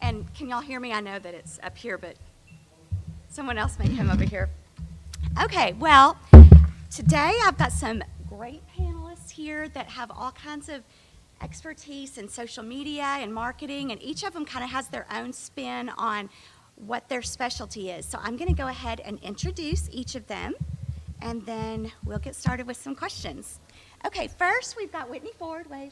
And can y'all hear me? I know that it's up here, but someone else may come over here. Okay, well, today I've got some great panelists here that have all kinds of expertise in social media and marketing, and each of them kind of has their own spin on what their specialty is. So I'm going to go ahead and introduce each of them, and then we'll get started with some questions. Okay, first we've got Whitney Ford, wave,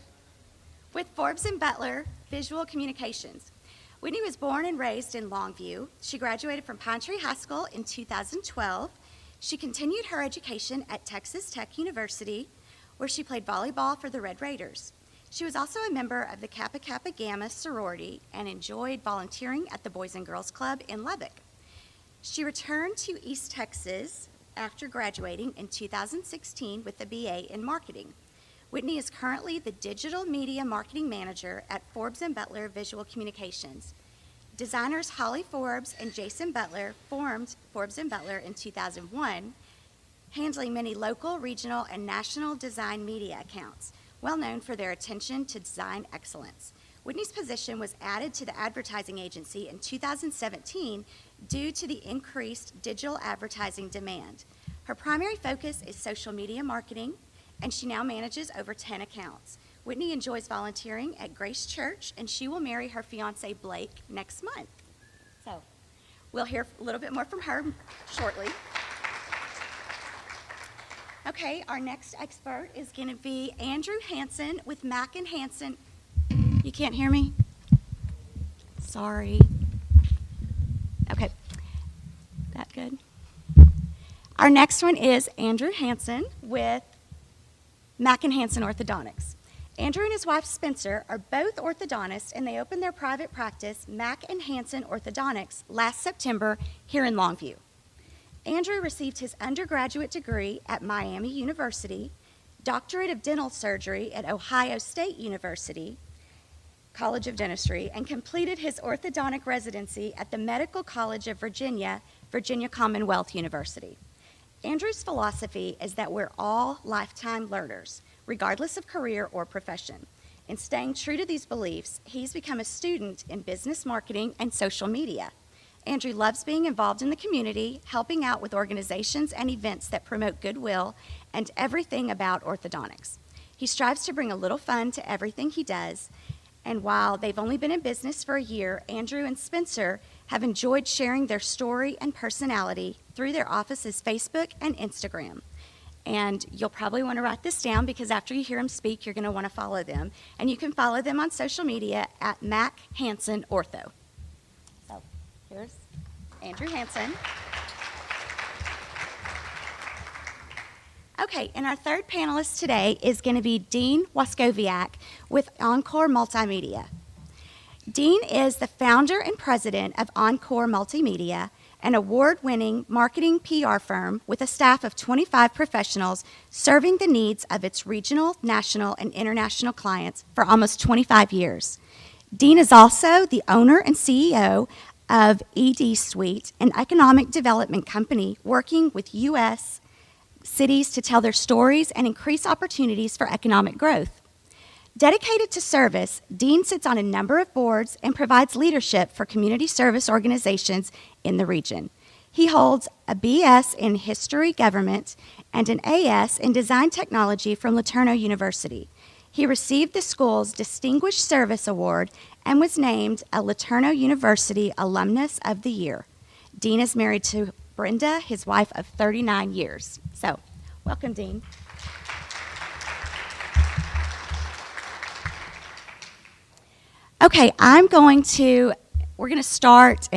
with Forbes & Butler Visual Communications. Whitney was born and raised in Longview. She graduated from Pine Tree High School in 2012. She continued her education at Texas Tech University, where she played volleyball for the Red Raiders. She was also a member of the Kappa Kappa Gamma sorority and enjoyed volunteering at the Boys and Girls Club in Lubbock. She returned to East Texas after graduating in 2016 with a BA in marketing. Whitney is currently the digital media marketing manager at Forbes & Butler Visual Communications. Designers Holly Forbes and Jason Butler formed Forbes & Butler in 2001, handling many local, regional, and national design media accounts, well known for their attention to design excellence. Whitney's position was added to the advertising agency in 2017 due to the increased digital advertising demand. Her primary focus is social media marketing, and she now manages over 10 accounts. Whitney enjoys volunteering at Grace Church, and she will marry her fiance Blake next month. So we'll hear a little bit more from her shortly. Okay, our next expert is going to be Andrew Hansen with Mac and Hansen. You can't hear me? Sorry. Okay, that good? Our next one is Andrew Hansen with Mac and Hansen Orthodontics. Andrew and his wife Spencer are both orthodontists, and they opened their private practice, Mac and Hansen Orthodontics, last September here in Longview. Andrew received his undergraduate degree at Miami University, doctorate of dental surgery at Ohio State University, College of Dentistry, and completed his orthodontic residency at the Medical College of Virginia, Virginia Commonwealth University. Andrew's philosophy is that we're all lifetime learners, regardless of career or profession. In staying true to these beliefs, he's become a student in business marketing and social media. Andrew loves being involved in the community, helping out with organizations and events that promote goodwill and everything about orthodontics. He strives to bring a little fun to everything he does, and while they've only been in business for a year, Andrew and Spencer have enjoyed sharing their story and personality through their office's Facebook and Instagram. And you'll probably want to write this down because after you hear them speak, you're going to want to follow them. And you can follow them on social media at Mac Hansen Ortho. So here's Andrew Hansen. Okay, and our third panelist today is going to be Dean Waskowiak with Encore Multimedia. Dean is the founder and president of Encore Multimedia, an award-winning marketing PR firm with a staff of 25 professionals serving the needs of its regional, national, and international clients for almost 25 years. Dean is also the owner and CEO of ED Suite, an economic development company working with U.S. cities to tell their stories and increase opportunities for economic growth. Dedicated to service, Dean sits on a number of boards and provides leadership for community service organizations in the region. He holds a BS in History Government and an AS in Design Technology from LeTourneau University. He received the school's Distinguished Service Award and was named a LeTourneau University Alumnus of the Year. Dean is married to Brenda, his wife of 39 years. So, welcome, Dean. Okay, we're going to start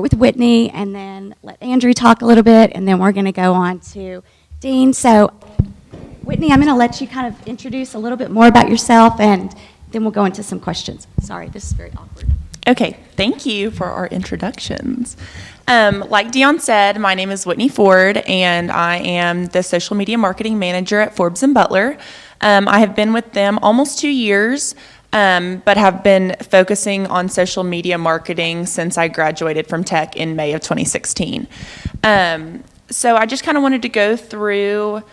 with Whitney and then let Andrew talk a little bit, and then we're going to go on to Dean. So, Whitney, I'm going to let you kind of introduce a little bit more about yourself, and then we'll go into some questions. Sorry, this is very awkward. Okay, thank you for our introductions. Like Dion said, my name is Whitney Ford, and I am the social media marketing manager at Forbes & Butler. I have been with them almost 2 years. But have been focusing on social media marketing since I graduated from tech in May of 2016. So I just kind of wanted to go through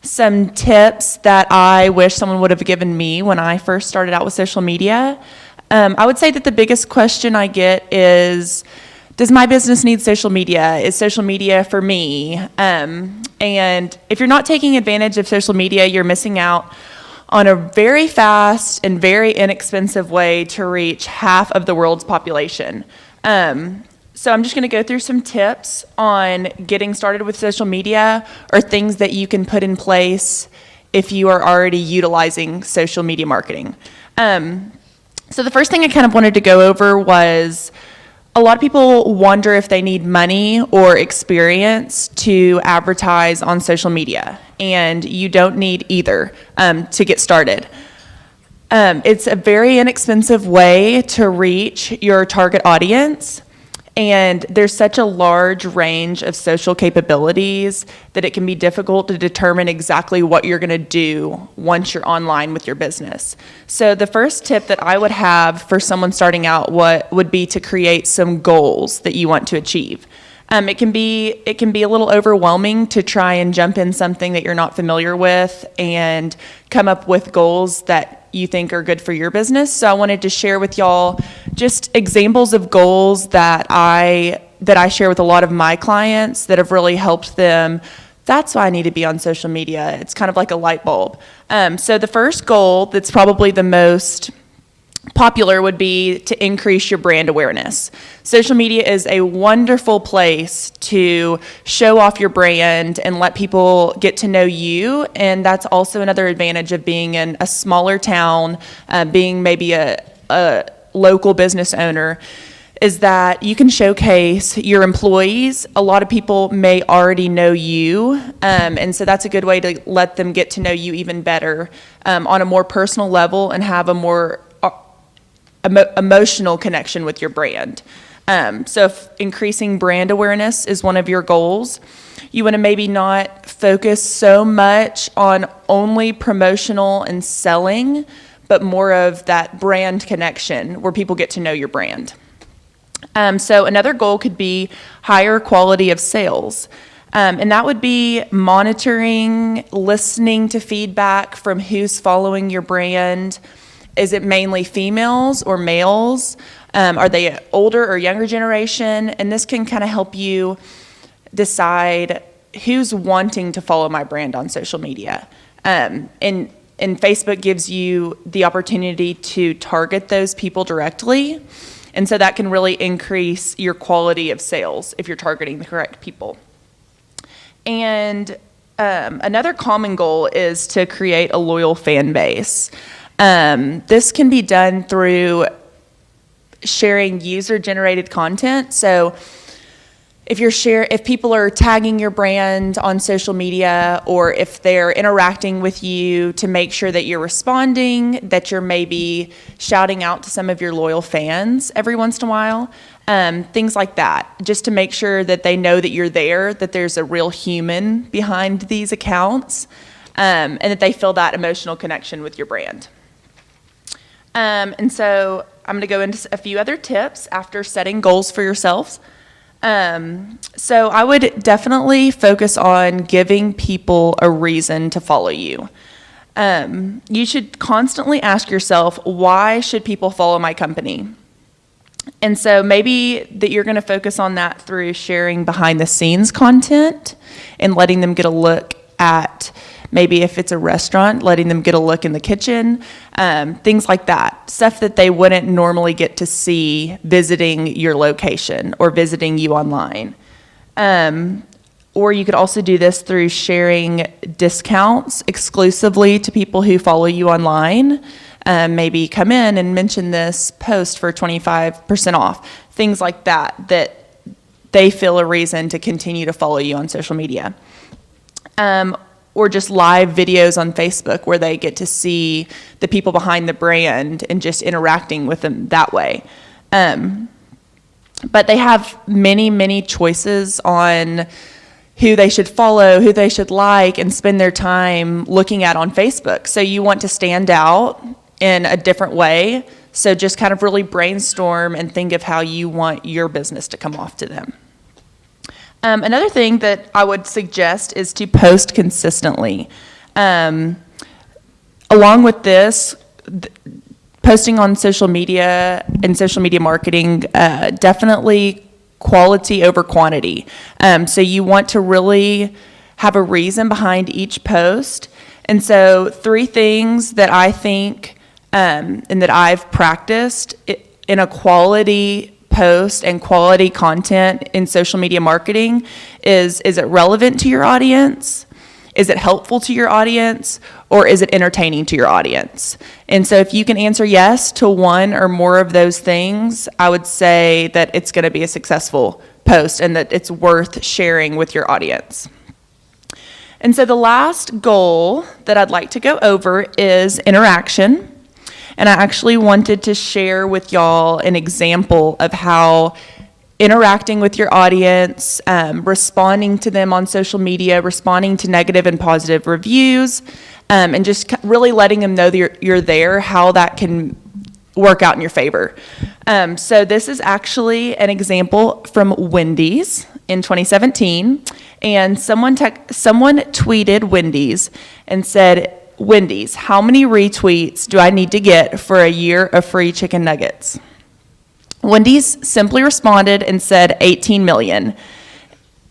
some tips that I wish someone would have given me when I first started out with social media. I would say that the biggest question I get is, does my business need social media? Is social media for me? And if you're not taking advantage of social media, you're missing out on a very fast and very inexpensive way to reach half of the world's population. So I'm just going to go through some tips on getting started with social media, or things that you can put in place if you are already utilizing social media marketing. So the first thing I kind of wanted to go over was, a lot of people wonder if they need money or experience to advertise on social media, and you don't need either to get started. It's a very inexpensive way to reach your target audience, and there's such a large range of social capabilities that it can be difficult to determine exactly what you're going to do once you're online with your business. So the first tip that I would have for someone starting out would be to create some goals that you want to achieve. It can be a little overwhelming to try and jump in something that you're not familiar with and come up with goals that you think are good for your business. So I wanted to share with y'all just examples of goals that I share with a lot of my clients that have really helped them. That's why I need to be on social media. It's kind of like a light bulb. So the first goal that's probably the most popular would be to increase your brand awareness. Social media is a wonderful place to show off your brand and let people get to know you, and that's also another advantage of being in a smaller town, being maybe a local business owner, is that you can showcase your employees. A lot of people may already know you, and so that's a good way to let them get to know you even better on a more personal level and have a more emotional connection with your brand. So if increasing brand awareness is one of your goals, you want to maybe not focus so much on only promotional and selling, but more of that brand connection where people get to know your brand. So another goal could be higher quality of sales. And that would be monitoring, listening to feedback from who's following your brand. Is it mainly females or males? Are they older or younger generation? And this can kind of help you decide who's wanting to follow my brand on social media. And Facebook gives you the opportunity to target those people directly. And so that can really increase your quality of sales if you're targeting the correct people. And another common goal is to create a loyal fan base. This can be done through sharing user-generated content. So if people are tagging your brand on social media, or if they're interacting with you, to make sure that you're responding, that you're maybe shouting out to some of your loyal fans every once in a while, things like that, just to make sure that they know that you're there, that there's a real human behind these accounts, and that they feel that emotional connection with your brand. And so I'm going to go into a few other tips after setting goals for yourselves. So I would definitely focus on giving people a reason to follow you. You should constantly ask yourself, why should people follow my company? And so maybe that you're going to focus on that through sharing behind the scenes content and letting them get a look at, maybe if it's a restaurant, letting them get a look in the kitchen, things like that. Stuff that they wouldn't normally get to see visiting your location or visiting you online. Or you could also do this through sharing discounts exclusively to people who follow you online. Maybe come in and mention this post for 25% off. Things like that, that they feel a reason to continue to follow you on social media. Or just live videos on Facebook where they get to see the people behind the brand and just interacting with them that way. But they have many, many choices on who they should follow, who they should like, and spend their time looking at on Facebook. So you want to stand out in a different way. So just kind of really brainstorm and think of how you want your business to come off to them. Another thing that I would suggest is to post consistently. Along with this, posting on social media and social media marketing, definitely quality over quantity. So you want to really have a reason behind each post. And so 3 things that I think and that I've practiced in a quality post and quality content in social media marketing is it relevant to your audience? Is it helpful to your audience? Or is it entertaining to your audience? And so if you can answer yes to one or more of those things, I would say that it's going to be a successful post and that it's worth sharing with your audience. And so the last goal that I'd like to go over is interaction. And I actually wanted to share with y'all an example of how interacting with your audience, responding to them on social media, responding to negative and positive reviews, and just really letting them know that you're there, how that can work out in your favor. So this is actually an example from Wendy's in 2017. And someone tweeted Wendy's and said, "Wendy's, how many retweets do I need to get for a year of free chicken nuggets?" Wendy's simply responded and said 18 million.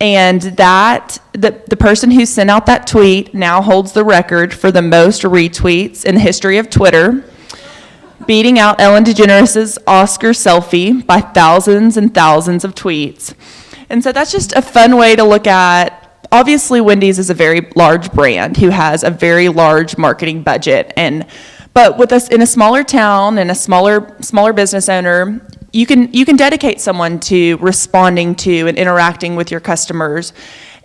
And that the person who sent out that tweet now holds the record for the most retweets in the history of Twitter, beating out Ellen DeGeneres' Oscar selfie by thousands and thousands of tweets. And so that's just a fun way to look at. Obviously, Wendy's is a very large brand who has a very large marketing budget, but with us in a smaller town and a smaller business owner, you can dedicate someone to responding to and interacting with your customers.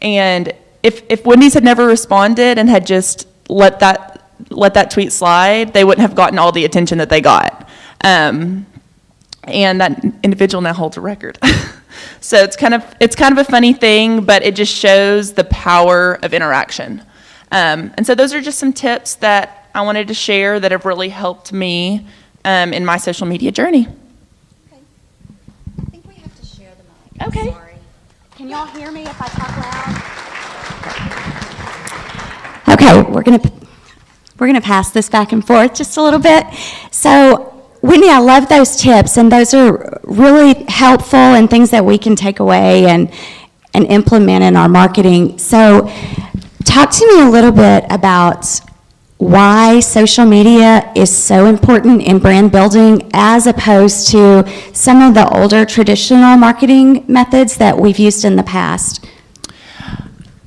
And if Wendy's had never responded and had just let that tweet slide, they wouldn't have gotten all the attention that they got. And that individual now holds a record. So it's kind of a funny thing, but it just shows the power of interaction. And so those are just some tips that I wanted to share that have really helped me in my social media journey. Okay. I think we have to share the mic. I'm Okay. sorry. Can y'all hear me if I talk loud? Okay, we're gonna pass this back and forth just a little bit. So, Whitney, I love those tips, and those are really helpful and things that we can take away and implement in our marketing. So, talk to me a little bit about why social media is so important in brand building as opposed to some of the older traditional marketing methods that we've used in the past.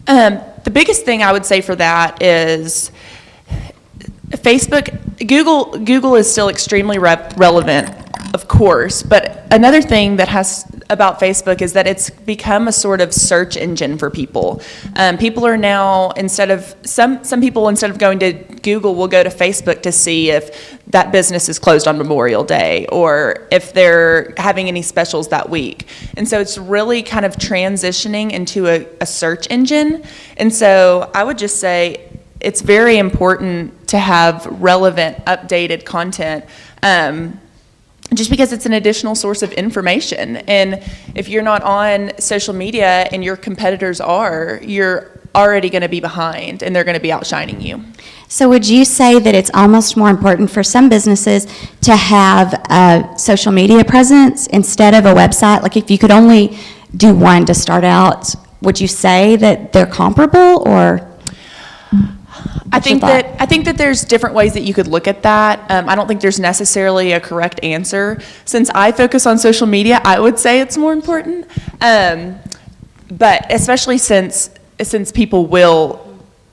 The biggest thing I would say for that is Facebook, Google is still extremely relevant, of course, but another thing that has about Facebook is that it's become a sort of search engine for people. People are now, some people, instead of going to Google, will go to Facebook to see if that business is closed on Memorial Day or if they're having any specials that week. And so it's really kind of transitioning into a search engine. And so I would just say it's very important to have relevant, updated content, just because it's an additional source of information. And if you're not on social media and your competitors are, you're already going to be behind and they're going to be outshining you. So would you say that it's almost more important for some businesses to have a social media presence instead of a website? Like if you could only do one to start out, would you say that they're comparable, or? I think that there's different ways that you could look at that. I don't think there's necessarily a correct answer. Since I focus on social media, I would say it's more important. But especially since people will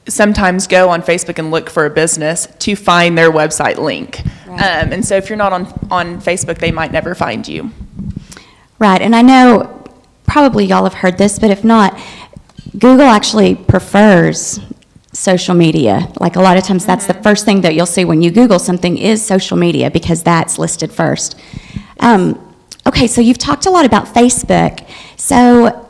sometimes go on Facebook and look for a business to find their website link. Right. And so if you're not on Facebook, they might never find you. Right, and I know probably y'all have heard this, but if not, Google actually prefers social media. Like a lot of times that's the first thing that you'll see when you Google something is social media, because that's listed first. Okay, so you've talked a lot about Facebook. So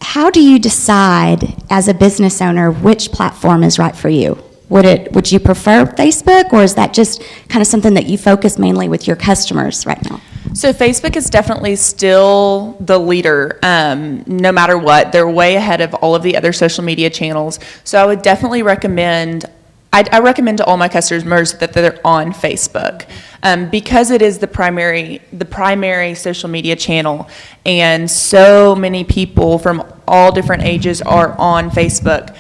how do you decide as a business owner which platform is right for you? Would you prefer Facebook, or is that just kind of something that you focus mainly with your customers right now? So Facebook is definitely still the leader, no matter what. They're way ahead of all of the other social media channels. So I would definitely recommend I recommend to all my customers that they're on Facebook, because it is the primary social media channel, and so many people from all different ages are on Facebook.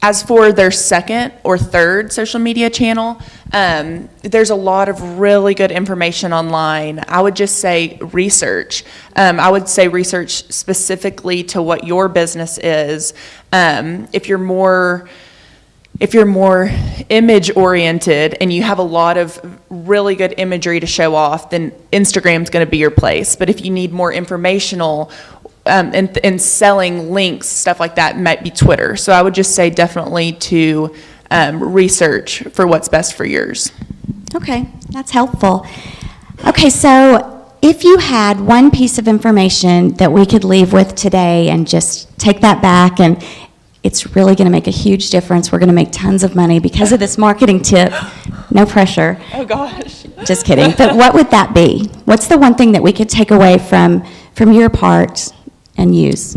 As for their second or third social media channel, there's a lot of really good information online. I would just say research. I would say research specifically to what your business is. If you're more image oriented and you have a lot of really good imagery to show off, then Instagram's going to be your place. But if you need more informational and selling links, stuff like that, might be Twitter. So I would just say definitely to research for what's best for yours. Okay, that's helpful. Okay, so if you had one piece of information that we could leave with today and just take that back, and it's really going to make a huge difference, we're going to make tons of money because of this marketing tip, no pressure. Oh gosh. Just kidding. But what would that be? What's the one thing that we could take away from your part and use?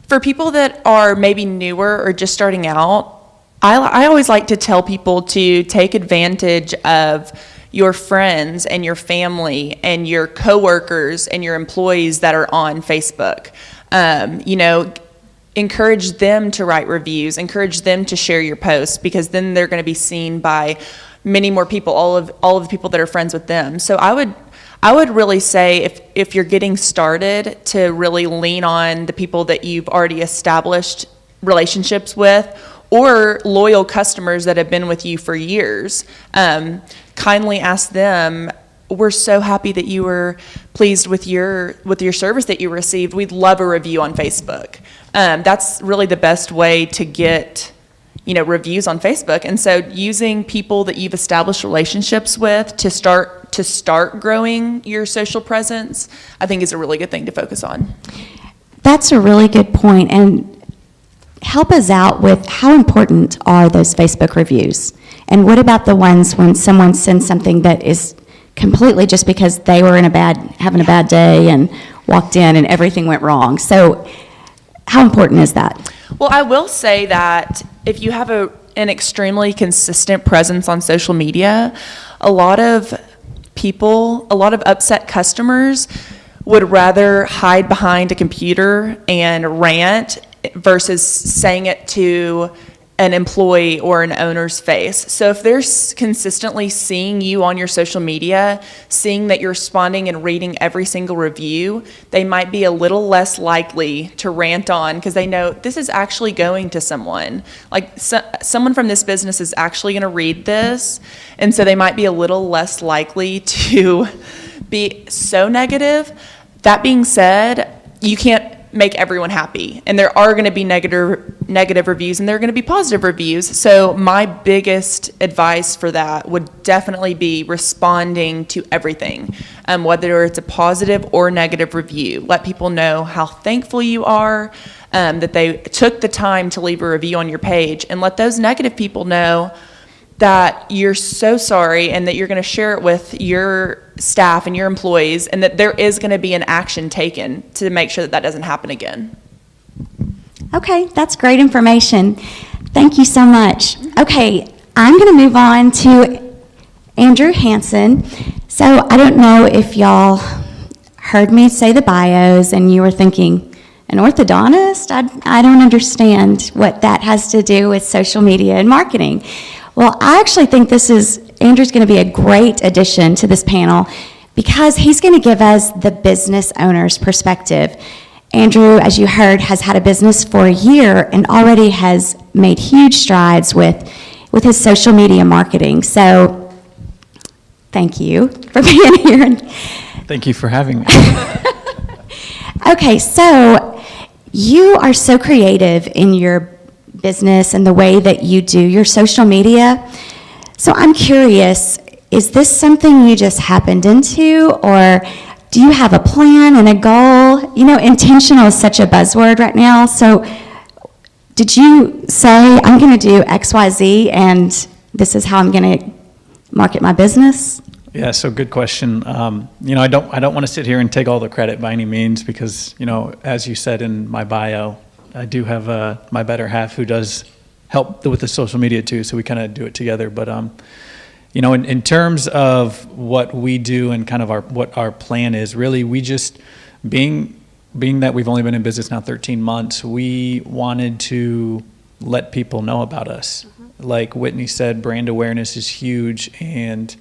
For people that are maybe newer or just starting out, I always like to tell people to take advantage of your friends and your family and your coworkers and your employees that are on Facebook. Encourage them to write reviews, encourage them to share your posts, because then they're going to be seen by many more people, all of the people that are friends with them. So I would really say if you're getting started, to really lean on the people that you've already established relationships with, or loyal customers that have been with you for years. Kindly ask them, we're so happy that you were pleased with your service that you received. We'd love a review on Facebook. That's really the best way to get reviews on Facebook. And so using people that you've established relationships with to start growing your social presence, I think is a really good thing to focus on. That's a really good point. And help us out with how important are those Facebook reviews? And what about the ones when someone sends something that is completely just because they were having a bad day and walked in and everything went wrong? So how important is that? Well, I will say that if you have an extremely consistent presence on social media, a lot of upset customers would rather hide behind a computer and rant versus saying it to an employee or an owner's face. So if they're consistently seeing you on your social media, seeing that you're responding and reading every single review, they might be a little less likely to rant on, because they know this is actually going to someone. Like someone from this business is actually going to read this, and so they might be a little less likely to be so negative. That being said, you can't make everyone happy, and there are going to be negative reviews and there are going to be positive reviews. So my biggest advice for that would definitely be responding to everything, whether it's a positive or negative review. Let people know how thankful you are that they took the time to leave a review on your page, and let those negative people know that you're so sorry and that you're going to share it with your staff and your employees, and that there is going to be an action taken to make sure that that doesn't happen again. Okay, that's great information. Thank you so much. Okay, I'm going to move on to Andrew Hansen. So I don't know if y'all heard me say the bios and you were thinking, an orthodontist? I don't understand what that has to do with social media and marketing. Well, I actually think Andrew's going to be a great addition to this panel, because he's going to give us the business owner's perspective. Andrew, as you heard, has had a business for a year and already has made huge strides with his social media marketing. So thank you for being here. Thank you for having me. Okay, so you are so creative in your business and the way that you do your social media. So I'm curious, is this something you just happened into, or do you have a plan and a goal? Intentional is such a buzzword right now. So did you say, I'm going to do XYZ and this is how I'm going to market my business? Yeah, so good question. I don't want to sit here and take all the credit by any means, because, as you said in my bio, I do have my better half who does help with the social media too, so we kind of do it together. But in terms of what we do and kind of what our plan is, really we just being that we've only been in business now 13 months, we wanted to let people know about us. Like Whitney said, brand awareness is huge, and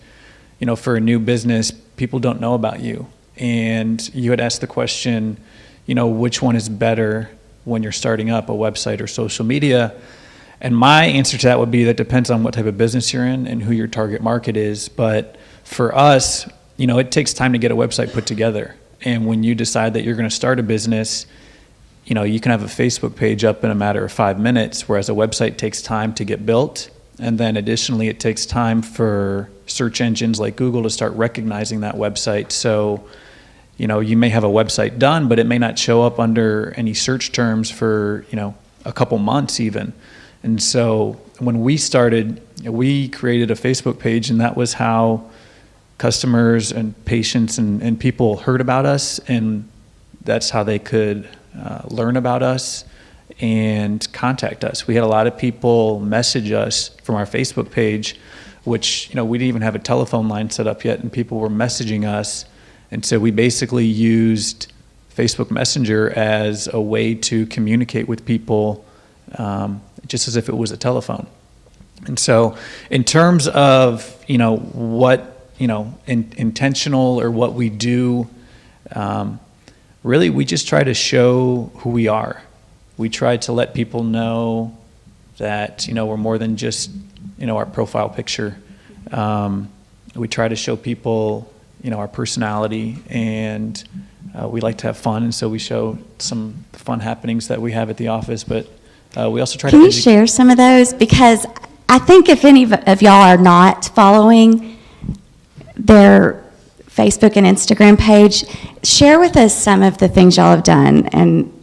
for a new business, people don't know about you. And you had asked the question, which one is better when you're starting up, a website or social media? And my answer to that would be that depends on what type of business you're in and who your target market is. But for us, it takes time to get a website put together. And when you decide that you're going to start a business, you can have a Facebook page up in a matter of 5 minutes, whereas a website takes time to get built. And then additionally, it takes time for search engines like Google to start recognizing that website. So, you may have a website done, but it may not show up under any search terms for, a couple months even. And so when we started, we created a Facebook page, and that was how customers and patients and people heard about us, and that's how they could learn about us and contact us. We had a lot of people message us from our Facebook page, which, we didn't even have a telephone line set up yet, and people were messaging us. And so we basically used Facebook Messenger as a way to communicate with people, just as if it was a telephone. And so in terms of, what, intentional or what we do, really we just try to show who we are. We try to let people know that, we're more than just, our profile picture. We try to show people, our personality, and we like to have fun, and so we show some fun happenings that we have at the office, but we also try to... Can you share some of those? Because I think if any of y'all are not following their Facebook and Instagram page, share with us some of the things y'all have done and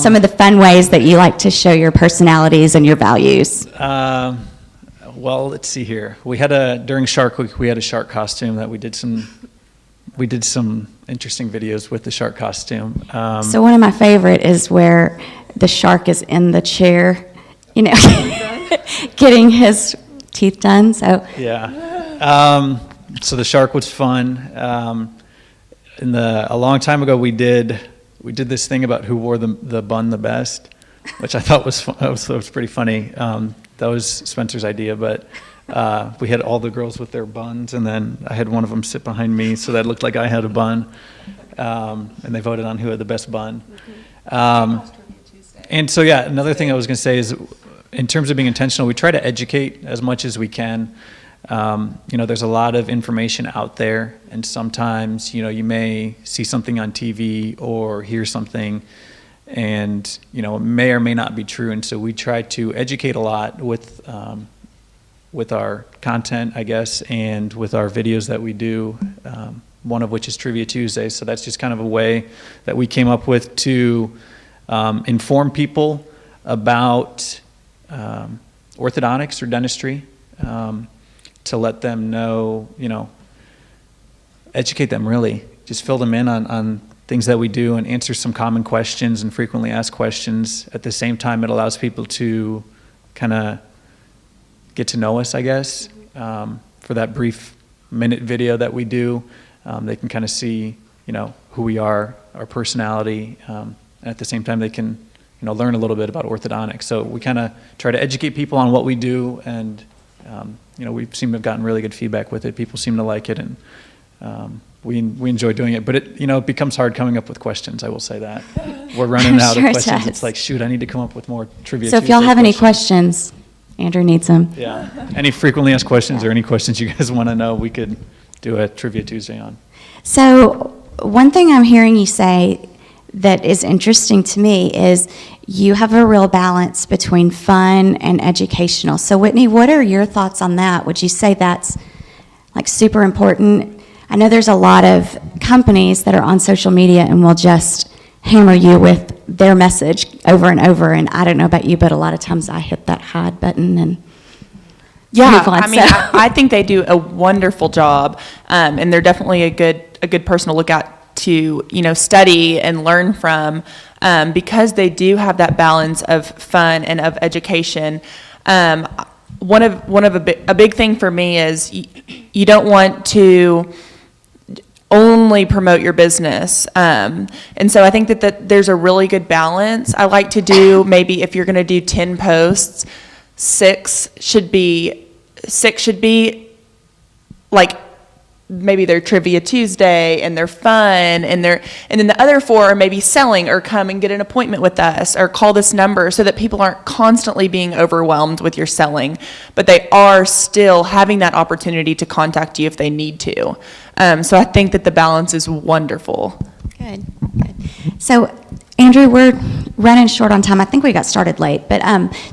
some of the fun ways that you like to show your personalities and your values. Well, let's see here. During Shark Week, we had a shark costume that we did some interesting videos with the shark costume. So one of my favorite is where the shark is in the chair, getting his teeth done. So yeah. So the shark was fun. A long time ago, we did this thing about who wore the bun the best, which I thought was pretty funny. That was Spencer's idea, but we had all the girls with their buns, and then I had one of them sit behind me, so that looked like I had a bun. And they voted on who had the best bun. And so, yeah, another thing I was going to say is, in terms of being intentional, we try to educate as much as we can. There's a lot of information out there, and sometimes, you may see something on TV or hear something, and, it may or may not be true. And so we try to educate a lot with our content, I guess, and with our videos that we do, one of which is Trivia Tuesday. So that's just kind of a way that we came up with to inform people about orthodontics or dentistry, to let them know, educate them really, just fill them in on things that we do and answer some common questions and frequently asked questions. At the same time, it allows people to kind of get to know us, I guess. For that brief minute video that we do, they can kind of see, who we are, our personality, and at the same time they can, learn a little bit about orthodontics. So we kind of try to educate people on what we do, and we seem to have gotten really good feedback with it. People seem to like it, and we enjoy doing it. But it becomes hard coming up with questions. I will say that we're running out of questions. It's like, shoot, I need to come up with more trivia. So if y'all have any questions, Andrew needs them. Yeah. Any frequently asked questions or any questions you guys want to know, we could do a Trivia Tuesday on. So one thing I'm hearing you say that is interesting to me is you have a real balance between fun and educational. So Whitney, what are your thoughts on that? Would you say that's like super important? I know there's a lot of companies that are on social media and will just hammer you with their message over and over, and I don't know about you, but a lot of times I hit that hide button and yeah, move on. I mean, I think they do a wonderful job, and they're definitely a good person to look at to study and learn from, because they do have that balance of fun and of education. A big thing for me is you don't want to only promote your business. And so I think that there's a really good balance. I like to do, maybe if you're going to do 10 posts, six should be like maybe they're Trivia Tuesday and they're fun and then the other 4 are maybe selling or come and get an appointment with us or call this number, so that people aren't constantly being overwhelmed with your selling, but they are still having that opportunity to contact you if they need to. So I think that the balance is wonderful. Good. So, Andrew, we're running short on time. I think we got started late, but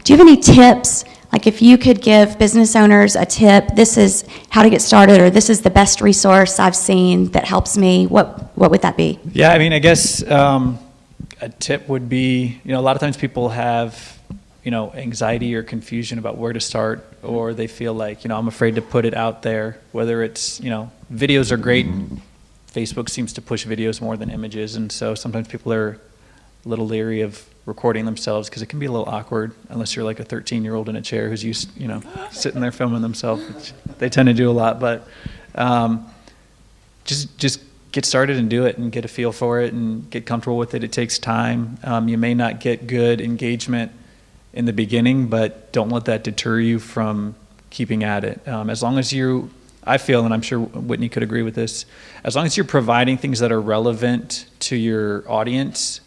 do you have any tips? Like if you could give business owners a tip, this is how to get started, or this is the best resource I've seen that helps me, what would that be? Yeah, I mean, I guess a tip would be, a lot of times people have, anxiety or confusion about where to start, or they feel like, I'm afraid to put it out there, whether it's, videos are great. Facebook seems to push videos more than images, and so sometimes people are a little leery of recording themselves because it can be a little awkward unless you're like a 13-year-old in a chair who's used, sitting there filming themselves, which they tend to do a lot. But just get started and do it and get a feel for it and get comfortable with it. It takes time. You may not get good engagement in the beginning, but don't let that deter you from keeping at it. As long as I feel, and I'm sure Whitney could agree with this, as long as you're providing things that are relevant to your audience,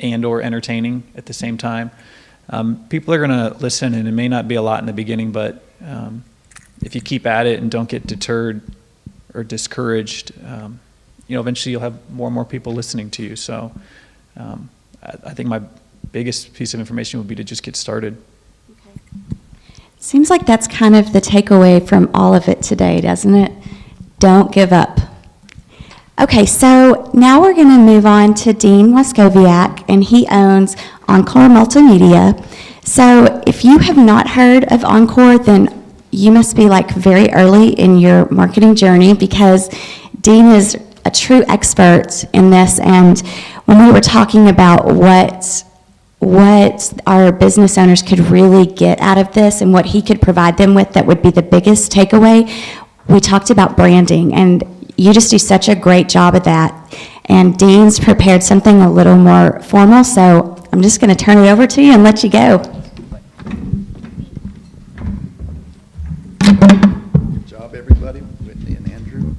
and or entertaining at the same time, people are going to listen, and it may not be a lot in the beginning, but if you keep at it and don't get deterred or discouraged, eventually you'll have more and more people listening to you. So I think my biggest piece of information would be to just get started. Okay. Seems like that's kind of the takeaway from all of it today, doesn't it? Don't give up. Okay, so now we're going to move on to Dean Waskowiak, and he owns Encore Multimedia. So if you have not heard of Encore, then you must be like very early in your marketing journey, because Dean is a true expert in this. And when we were talking about what our business owners could really get out of this and what he could provide them with that would be the biggest takeaway, we talked about branding, and you just do such a great job of that. And Dean's prepared something a little more formal, so I'm just going to turn it over to you and let you go. Good job, everybody. Whitney and Andrew.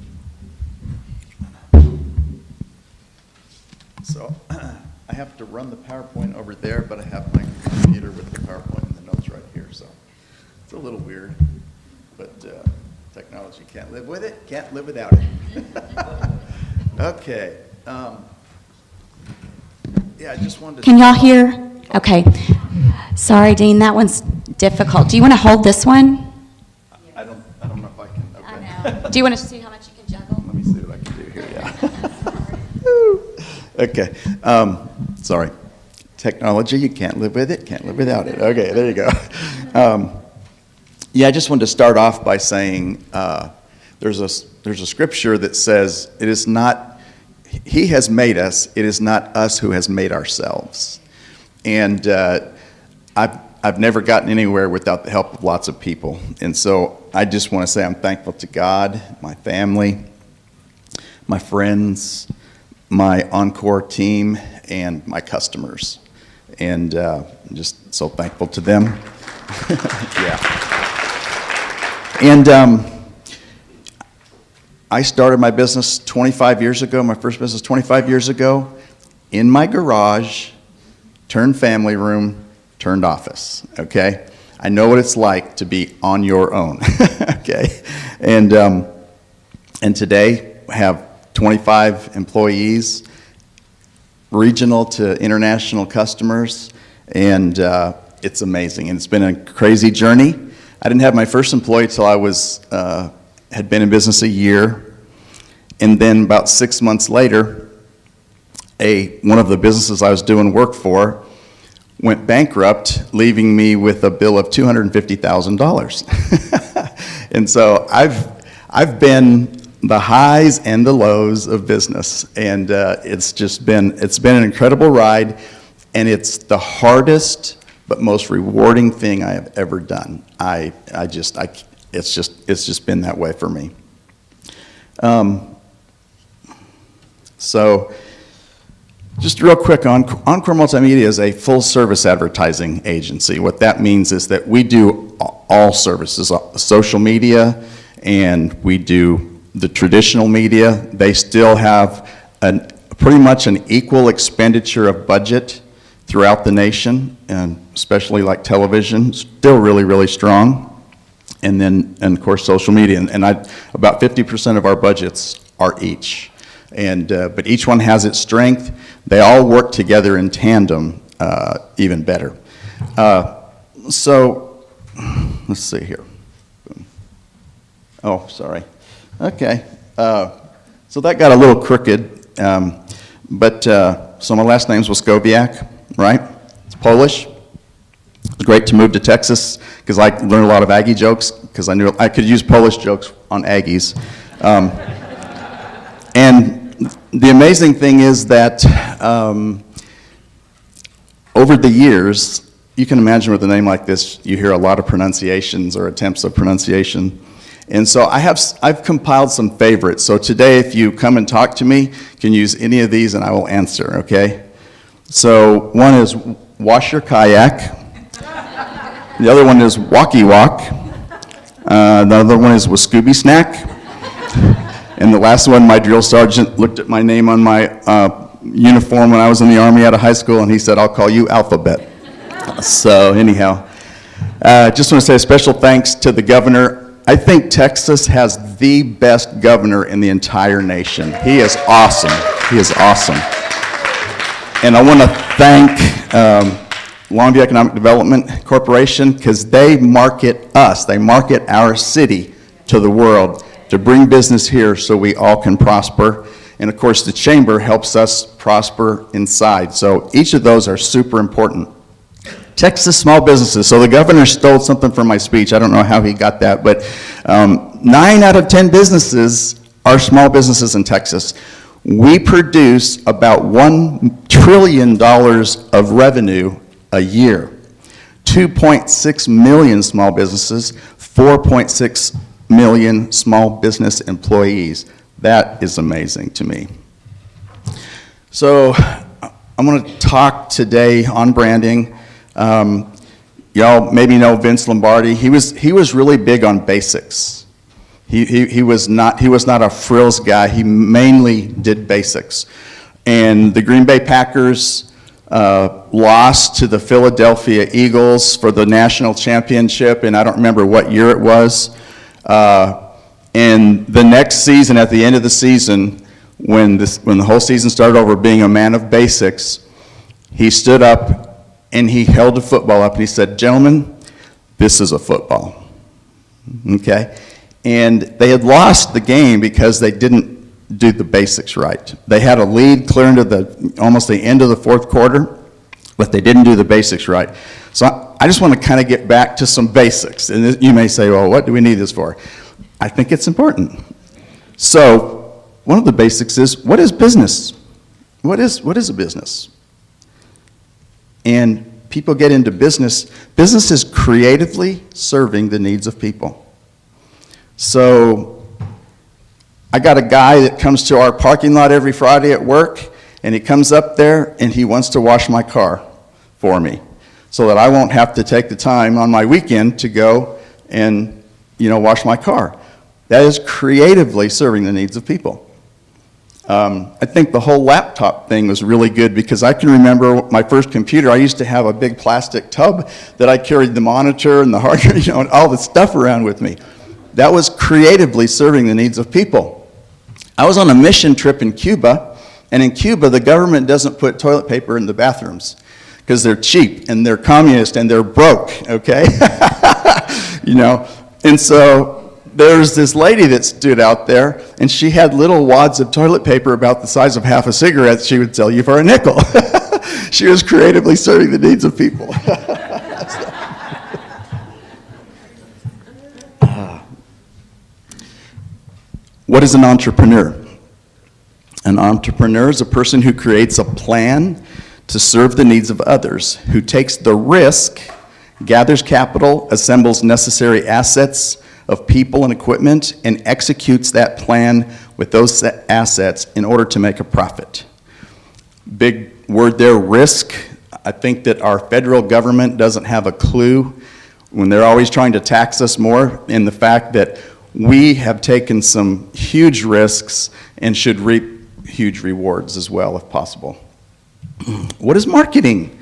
So I have to run the PowerPoint over there, but I have my computer with the PowerPoint and the notes right here, so it's a little weird, but technology, can't live with it, can't live without it. Okay. Yeah, I just wanted to... Can y'all hear? Okay. Sorry, Dean, that one's difficult. Do you want to hold this one? I don't know if I can. Okay. I know. Do you want to see how much you can juggle? Let me see what I can do here, yeah. Okay. Sorry. Technology, you can't live with it, can't live without it. Okay, there you go. Yeah, I just wanted to start off by saying there's a scripture that says, it is not, he has made us, it is not us who has made ourselves. And I've never gotten anywhere without the help of lots of people. And so I just want to say I'm thankful to God, my family, my friends, my Encore team, and my customers. And I'm just so thankful to them. Yeah. And I started my business 25 years ago, my first business 25 years ago, in my garage, turned family room, turned office, okay? I know what it's like to be on your own, okay? And today, I have 25 employees, regional to international customers, and it's amazing. And it's been a crazy journey. I didn't have my first employee till I had been in business a year, and then about 6 months later, one of the businesses I was doing work for went bankrupt, leaving me with a bill of $250,000. And so I've been the highs and the lows of business, and it's been an incredible ride, and it's the hardest but most rewarding thing I have ever done. It's just been that way for me. So, just real quick, Encore Multimedia is a full-service advertising agency. What that means is that we do all services, social media, and we do the traditional media. They still have pretty much an equal expenditure of budget throughout the nation, and especially like television, still really, really strong. And then, and of course, social media. And about 50% of our budgets are each. But each one has its strength. They all work together in tandem even better. So, let's see here. Oh, sorry. Okay. So that got a little crooked. So my last name's Kovac, right? It's Polish. It's great to move to Texas because I learned a lot of Aggie jokes because I knew I could use Polish jokes on Aggies. And the amazing thing is that over the years, you can imagine with a name like this, you hear a lot of pronunciations or attempts of pronunciation. And so I've compiled some favorites. So today, if you come and talk to me, you can use any of these and I will answer, okay? So one is wash your kayak. The other one is walkie walk. The other one is Scooby snack. And the last one, my drill sergeant looked at my name on my uniform when I was in the Army out of high school, and he said, "I'll call you Alphabet." So anyhow, just want to say a special thanks to the governor. I think Texas has the best governor in the entire nation. He is awesome. He is awesome. And I want to thank Longview Economic Development Corporation because they market us, they market our city to the world to bring business here so we all can prosper. And of course, the chamber helps us prosper inside. So each of those are super important. Texas small businesses. So the governor stole something from my speech. I don't know how he got that, but 9 out of 10 businesses are small businesses in Texas. We produce about $1 trillion of revenue a year. 2.6 million small businesses, 4.6 million small business employees. That is amazing to me. So I'm going to talk today on branding. Y'all maybe know Vince Lombardi. He was really big on basics. He was not a frills guy. He mainly did basics. And the Green Bay Packers lost to the Philadelphia Eagles for the national championship, and I don't remember what year it was. And the next season, at the end of the season, when the whole season started over, being a man of basics, he stood up and he held the football up and he said, "Gentlemen, this is a football." Okay? And they had lost the game because they didn't do the basics right. They had a lead clear into almost the end of the fourth quarter, but they didn't do the basics right. So I just want to kind of get back to some basics. And you may say, well, what do we need this for? I think it's important. So one of the basics is, what is business? What is a business? And people get into business. Business is creatively serving the needs of people. So I got a guy that comes to our parking lot every Friday at work, and he comes up there and he wants to wash my car for me so that I won't have to take the time on my weekend to go and, wash my car. That is creatively serving the needs of people. I think the whole laptop thing was really good because I can remember my first computer. I used to have a big plastic tub that I carried the monitor and the hard drive, and all the stuff around with me. That was creatively serving the needs of people. I was on a mission trip in Cuba, and in Cuba, the government doesn't put toilet paper in the bathrooms because they're cheap and they're communist and they're broke, okay? And so there's this lady that stood out there, and she had little wads of toilet paper about the size of half a cigarette she would sell you for a nickel. She was creatively serving the needs of people. What is an entrepreneur? An entrepreneur is a person who creates a plan to serve the needs of others, who takes the risk, gathers capital, assembles necessary assets of people and equipment, and executes that plan with those assets in order to make a profit. Big word there, risk. I think that our federal government doesn't have a clue when they're always trying to tax us more, in the fact that we have taken some huge risks and should reap huge rewards as well, if possible. What is marketing?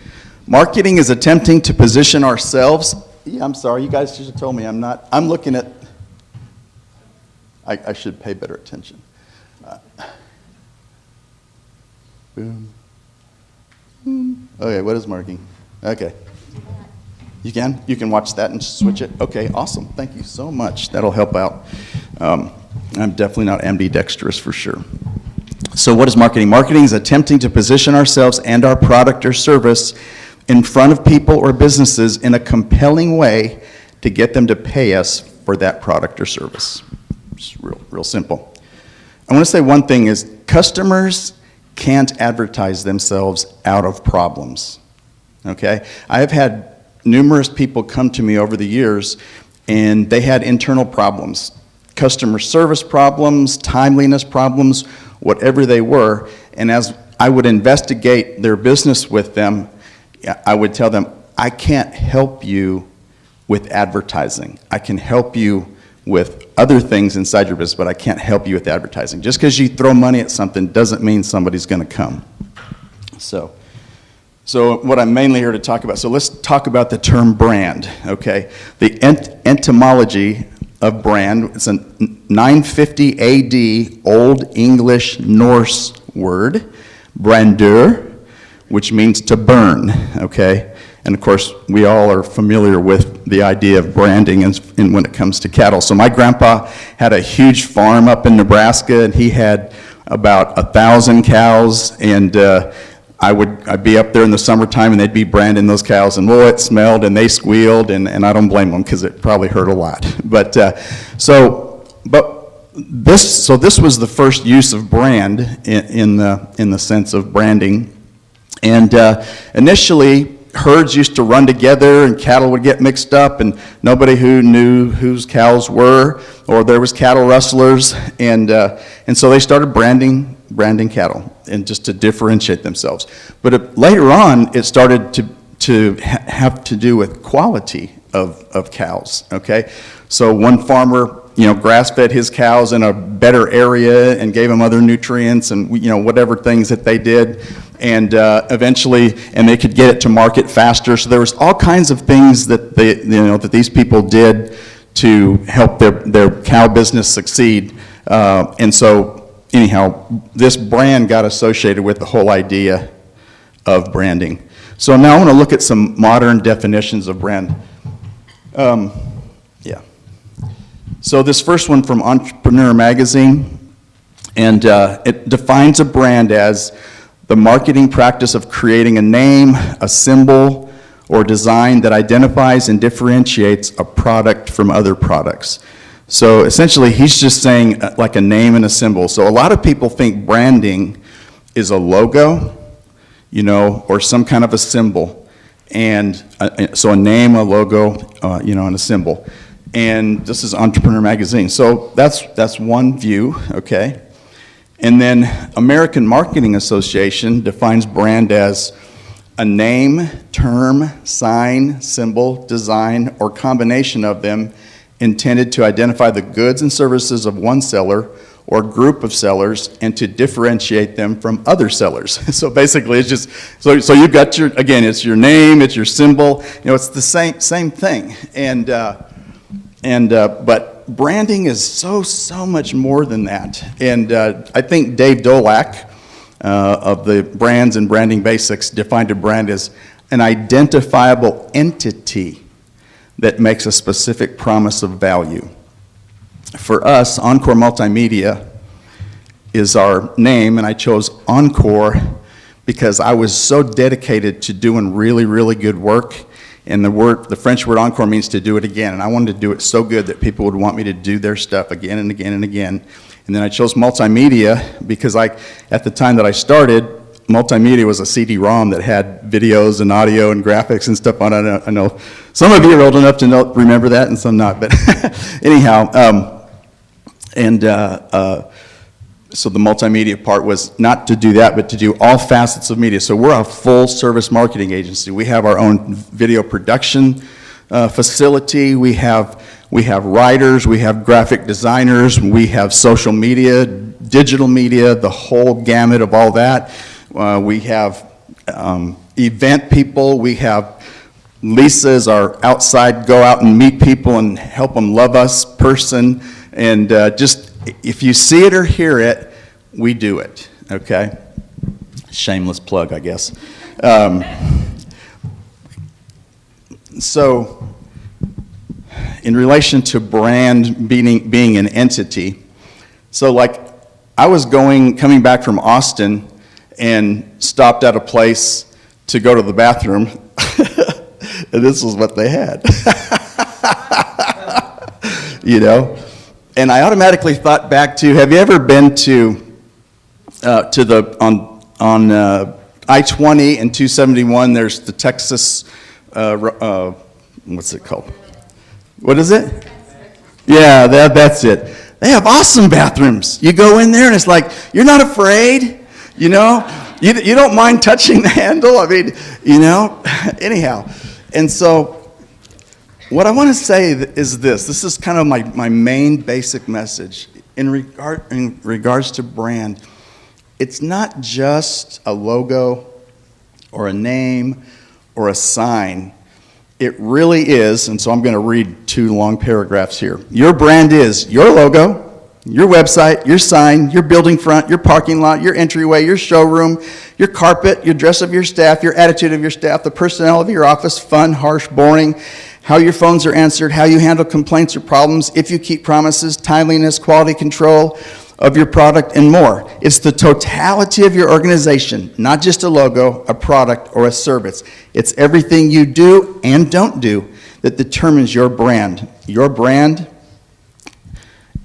Marketing is attempting to position ourselves. Yeah, I'm sorry, you guys should have told me I'm looking at, I should pay better attention. Boom. Okay, what is marketing? Okay. You can? You can watch that and switch it? Okay, awesome. Thank you so much. That'll help out. I'm definitely not ambidextrous for sure. So what is marketing? Marketing is attempting to position ourselves and our product or service in front of people or businesses in a compelling way to get them to pay us for that product or service. It's real simple. I want to say one thing is customers can't advertise themselves out of problems, okay? I have had numerous people come to me over the years and they had internal problems, customer service problems, timeliness problems, whatever they were, and as I would investigate their business with them, I would tell them, I can't help you with advertising. I can help you with other things inside your business, but I can't help you with advertising. Just because you throw money at something doesn't mean somebody's going to come. So what I'm mainly here to talk about, so let's talk about the term brand, okay? The etymology of brand, it's a 950 AD Old English Norse word, brandur, which means to burn, okay? And of course, we all are familiar with the idea of branding when it comes to cattle. So my grandpa had a huge farm up in Nebraska, and he had about 1,000 cows, and I'd be up there in the summertime, and they'd be branding those cows, and it smelled, and they squealed, and I don't blame them, because it probably hurt a lot. But this was the first use of brand in the sense of branding, and initially herds used to run together, and cattle would get mixed up, and nobody who knew whose cows were, or there was cattle rustlers, and so they started branding cattle, and just to differentiate themselves. But later on, it started to have to do with quality of cows, okay? So one farmer, grass-fed his cows in a better area and gave them other nutrients and, whatever things that they did, and eventually, they could get it to market faster. So there was all kinds of things that that these people did to help their cow business succeed, and so anyhow, this brand got associated with the whole idea of branding. So now I want to look at some modern definitions of brand. So this first one from Entrepreneur Magazine, and it defines a brand as the marketing practice of creating a name, a symbol, or design that identifies and differentiates a product from other products. So essentially, he's just saying like a name and a symbol. So a lot of people think branding is a logo, or some kind of a symbol. And so a name, a logo, and a symbol. And this is Entrepreneur Magazine. So that's one view, okay? And then American Marketing Association defines brand as a name, term, sign, symbol, design, or combination of them intended to identify the goods and services of one seller or group of sellers and to differentiate them from other sellers. So basically, it's just, so you've got it's your name, it's your symbol, it's the same thing. But branding is so much more than that. And I think Dave Dolak of the Brands and Branding Basics defined a brand as an identifiable entity that makes a specific promise of value. For us, Encore Multimedia is our name, and I chose Encore because I was so dedicated to doing really, really good work. And the French word encore means to do it again. And I wanted to do it so good that people would want me to do their stuff again and again and again. And then I chose multimedia because at the time that I started, multimedia was a CD-ROM that had videos and audio and graphics and stuff on it. I know some of you are old enough to remember that and some not, but anyhow, so the multimedia part was not to do that, but to do all facets of media. So we're a full-service marketing agency. We have our own video production facility. We have writers. We have graphic designers. We have social media, digital media, the whole gamut of all that. We have event people. We have Lisa's our outside, go out and meet people and help them love us person. And just, if you see it or hear it, we do it, okay? Shameless plug, I guess. So, in relation to brand being an entity, so like I was coming back from Austin and stopped at a place to go to the bathroom, and this was what they had. You know? And I automatically thought back to, have you ever been on I-20 and 271, there's the Texas, what's it called? What is it? Yeah, that's it. They have awesome bathrooms. You go in there and it's like, you're not afraid, you know? You don't mind touching the handle, I mean, you know? Anyhow, and so, what I want to say is this is kind of my main basic message in regards to brand. It's not just a logo or a name or a sign. It really is, and so I'm going to read 2 long paragraphs here. Your brand is your logo, your website, your sign, your building front, your parking lot, your entryway, your showroom, your carpet, your dress of your staff, your attitude of your staff, the personnel of your office, fun, harsh, boring, how your phones are answered, how you handle complaints or problems, if you keep promises, timeliness, quality control of your product, and more. It's the totality of your organization, not just a logo, a product, or a service. It's everything you do and don't do that determines your brand. Your brand,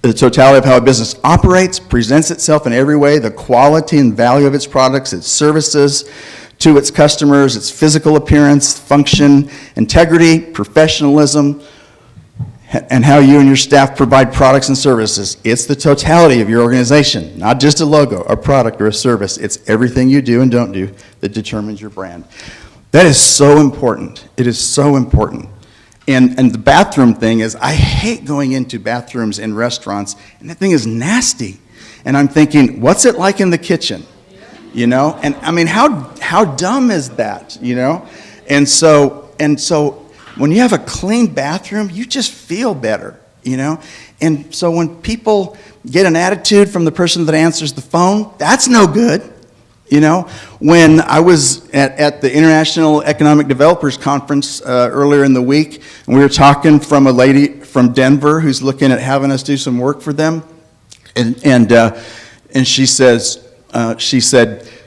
the totality of how a business operates, presents itself in every way, the quality and value of its products, its services, to its customers, its physical appearance, function, integrity, professionalism, and how you and your staff provide products and services. It's the totality of your organization, not just a logo, a product, or a service. It's everything you do and don't do that determines your brand. That is so important. It is so important. And the bathroom thing is, I hate going into bathrooms in restaurants, and that thing is nasty. And I'm thinking, what's it like in the kitchen? You know, and I mean, how dumb is that, you know? And so when you have a clean bathroom, you just feel better, you know? And so when people get an attitude from the person that answers the phone, that's no good, you know? When I was at the International Economic Developers Conference earlier in the week, and we were talking from a lady from Denver who's looking at having us do some work for them, and she said,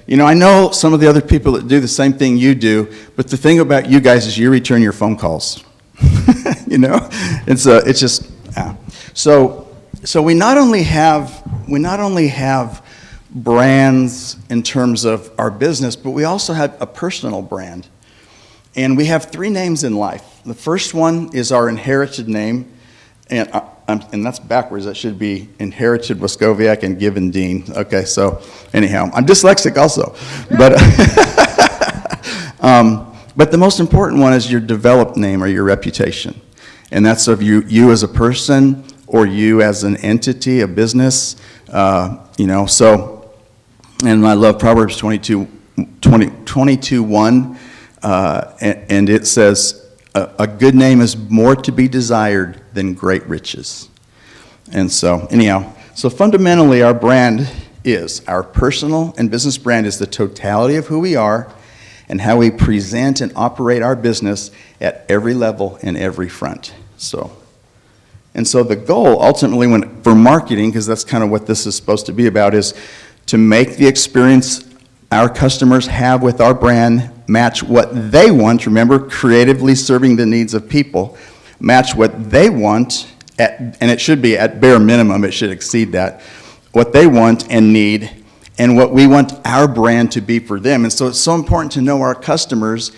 you know, I know some of the other people that do the same thing you do, but the thing about you guys is you return your phone calls, you know? And so it's just, so we not only have brands in terms of our business, but we also have a personal brand. And we have 3 names in life. The first one is our inherited name, and that's backwards. That should be inherited Waskoviak and given Dean. Okay, so anyhow, I'm dyslexic also. But the most important one is your developed name or your reputation. And that's of you as a person or you as an entity, a business, you know. So, and I love Proverbs 22:1, and it says, a good name is more to be desired than great riches. And so, anyhow, so fundamentally our brand is, our personal and business brand is the totality of who we are and how we present and operate our business at every level and every front. So, and so the goal ultimately for marketing, because that's kind of what this is supposed to be about, is to make the experience our customers have with our brand match what they want. Remember, creatively serving the needs of people, match what they want, and it should be at bare minimum, it should exceed that, what they want and need, and what we want our brand to be for them. And so it's so important to know our customers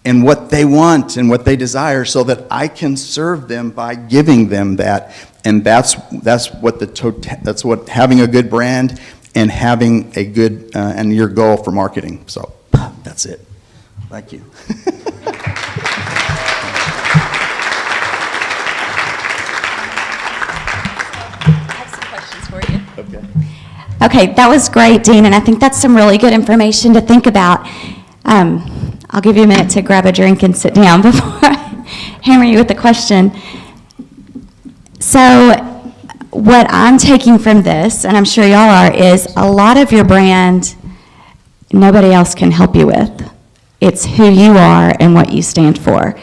and what they want and what they desire, so that I can serve them by giving them that. And that's what having a good brand and having a good and your goal for marketing. So that's it. Thank you. I have some questions for you. Okay. Okay, that was great, Dean, and I think that's some really good information to think about. I'll give you a minute to grab a drink and sit down before I hammer you with the question. So what I'm taking from this, and I'm sure y'all are, is a lot of your brand nobody else can help you with. It's who you are and what you stand for.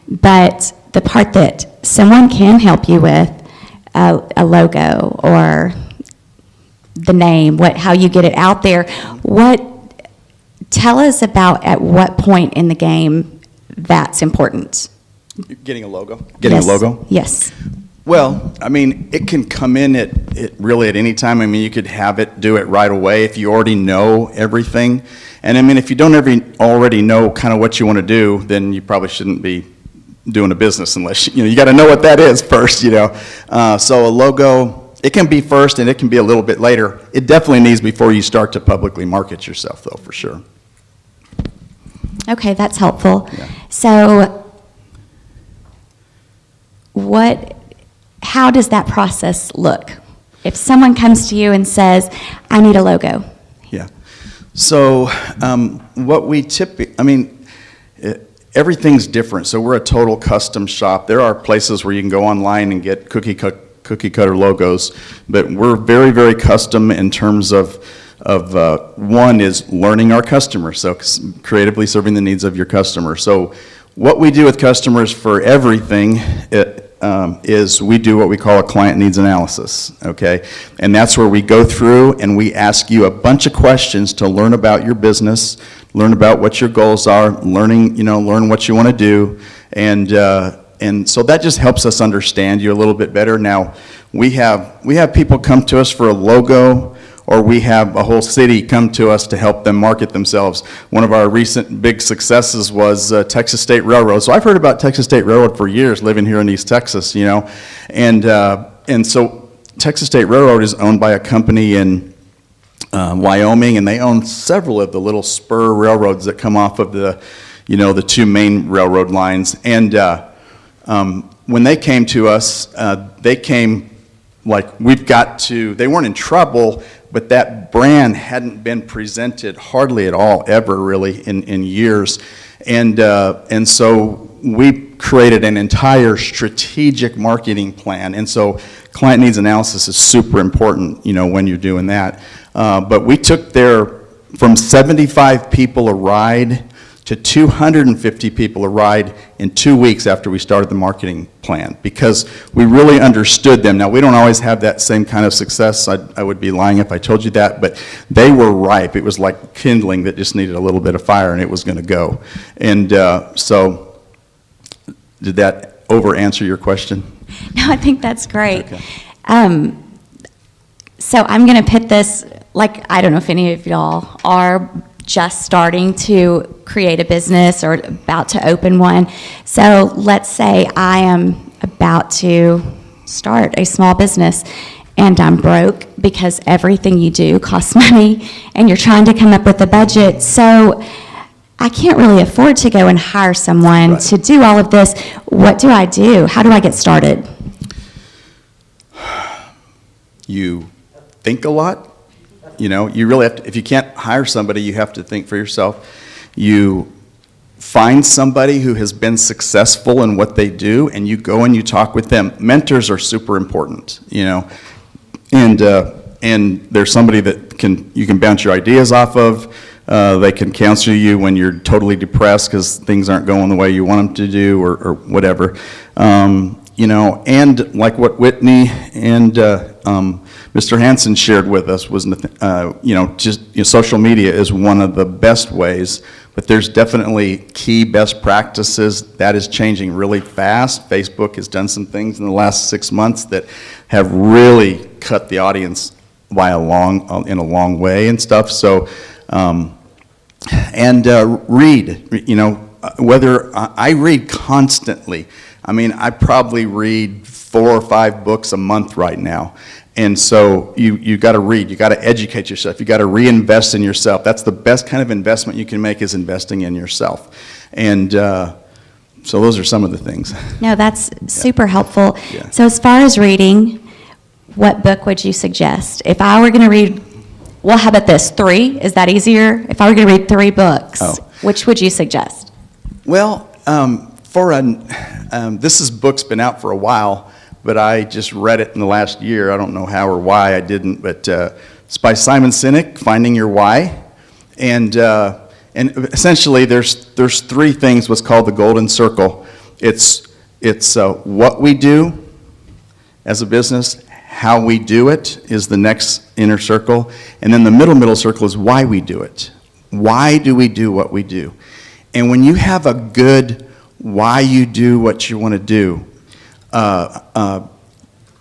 But the part that someone can help you with, a logo or the name, how you get it out there, tell us about at what point in the game that's important. Getting a logo? Getting Yes. a logo? Yes. Well, I mean, it can come in at really at any time. I mean, you could have it do it right away if you already know everything. And I mean, if you don't already know kind of what you want to do, then you probably shouldn't be doing a business unless, you got to know what that is first, So a logo, it can be first and it can be a little bit later. It definitely needs before you start to publicly market yourself, though, for sure. Okay, that's helpful. Yeah. So how does that process look? If someone comes to you and says, I need a logo. Yeah. So what we everything's different. So we're a total custom shop. There are places where you can go online and get cookie cutter logos, but we're very, very custom in terms of one is learning our customers, so creatively serving the needs of your customer. So what we do with customers for everything is we do what we call a client needs analysis, okay? And that's where we go through and we ask you a bunch of questions to learn about your business, learn about what your goals are, learn what you want to do, and so that just helps us understand you a little bit better. Now, we have people come to us for a logo, or we have a whole city come to us to help them market themselves. One of our recent big successes was Texas State Railroad. So I've heard about Texas State Railroad for years, living here in East Texas, and so Texas State Railroad is owned by a company in Wyoming, and they own several of the little spur railroads that come off of the two main railroad lines. And when they came to us, they came like, they weren't in trouble, but that brand hadn't been presented hardly at all, ever really, in years. And so we created an entire strategic marketing plan. And so client needs analysis is super important, when you're doing that. But we took from 75 people a ride to 250 people a ride in 2 weeks after we started the marketing plan, because we really understood them. Now, we don't always have that same kind of success. I would be lying if I told you that, but they were ripe. It was like kindling that just needed a little bit of fire, and it was going to go. And so did that over-answer your question? No, I think that's great. Okay. So I'm going to pit this, I don't know if any of y'all are just starting to create a business or about to open one. So let's say I am about to start a small business and I'm broke because everything you do costs money and you're trying to come up with a budget. So I can't really afford to go and hire someone Right. to do all of this. What do I do? How do I get started? You think a lot. You really have to, if you can't hire somebody, you have to think for yourself. You find somebody who has been successful in what they do, and you go and you talk with them. Mentors are super important, and there's somebody that you can bounce your ideas off of. They can counsel you when you're totally depressed because things aren't going the way you want them to do, or whatever. And like what Whitney and Mr. Hansen shared with us was, social media is one of the best ways, but there's definitely key best practices. That is changing really fast. Facebook has done some things in the last 6 months that have really cut the audience in a long way and stuff. So, read, whether I read constantly. I mean, I probably read 4 or 5 books a month right now. And so you got to read, you got to educate yourself, you got to reinvest in yourself. That's the best kind of investment you can make, is investing in yourself. And so those are some of the things. No, that's super helpful. Yeah. So as far as reading, what book would you suggest? If I were going to read, well, how about this, 3? Is that easier? If I were going to read 3 books, which would you suggest? Well, this book's been out for a while, but I just read it in the last year. I don't know how or why I didn't, but it's by Simon Sinek, Finding Your Why. And essentially, there's 3 things, what's called the golden circle. It's what we do as a business, how we do it is the next inner circle, and then the middle circle is why we do it. Why do we do what we do? And when you have a good why you do what you want to do,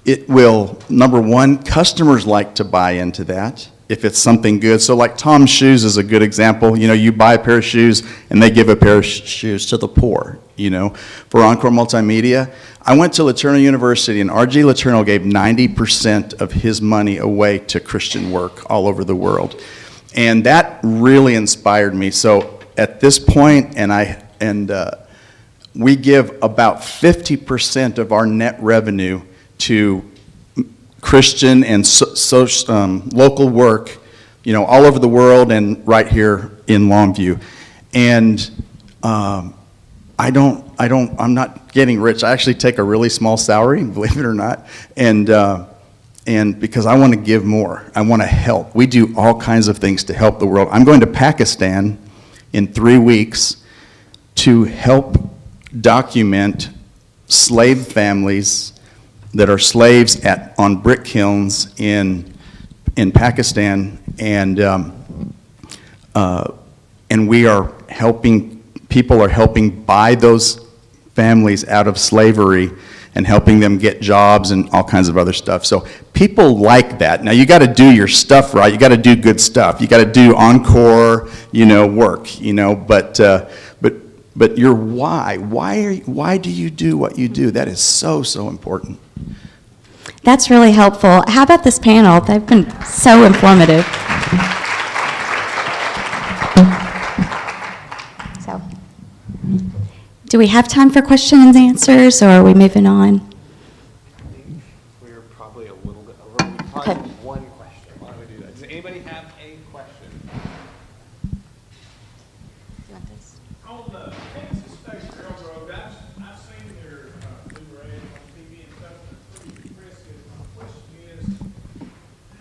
it will, number one, customers like to buy into that if it's something good. So like Tom's Shoes is a good example. You buy a pair of shoes and they give a pair of shoes to the poor, For Encore Multimedia, I went to Laterno University, and R.G. Laterno gave 90% of his money away to Christian work all over the world. And that really inspired me. So at this point, we give about 50% of our net revenue to Christian and local work, all over the world and right here in Longview. And I'm not getting rich. I actually take a really small salary, believe it or not, and because I want to give more. I want to help. We do all kinds of things to help the world. I'm going to Pakistan in 3 weeks to help document slave families that are slaves on brick kilns in Pakistan, and we are helping. People are helping buy those families out of slavery and helping them get jobs and all kinds of other stuff. So people like that. Now you got to do your stuff right. You got to do good stuff. You got to do encore, work, But your why. Why do you do what you do? That is so important. That's really helpful. How about this panel? They've been so informative. So, do we have time for questions and answers, or are we moving on? We're probably a little bit over. We probably have one question. Why don't we do that? Does anybody have a question? You want this? On the Kansas State Railroad, I've seen their new ads on TV and stuff, and it's pretty impressive. My question is,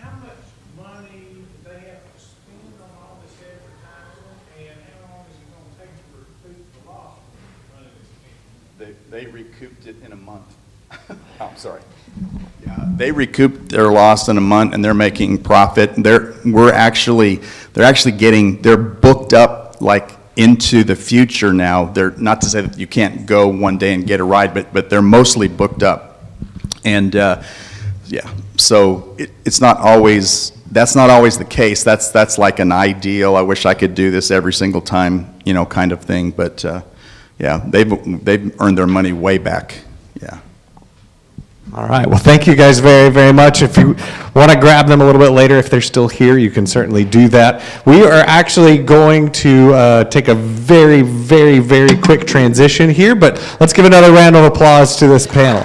how much money do they have to spend on all this advertising, and how long is it going to take to recoup the loss from running this campaign? They recouped it in a month. I'm sorry. Yeah, they recouped their loss in a month, and they're making profit. They're booked up like into the future now. They're not to say that you can't go one day and get a ride, but they're mostly booked up. And so that's not always the case. That's like an ideal. I wish I could do this every single time, kind of thing. But they've earned their money way back. Yeah. All right. Well, thank you guys very, very much. If you want to grab them a little bit later, if they're still here, you can certainly do that. We are actually going to take a very, very, very quick transition here, but let's give another round of applause to this panel.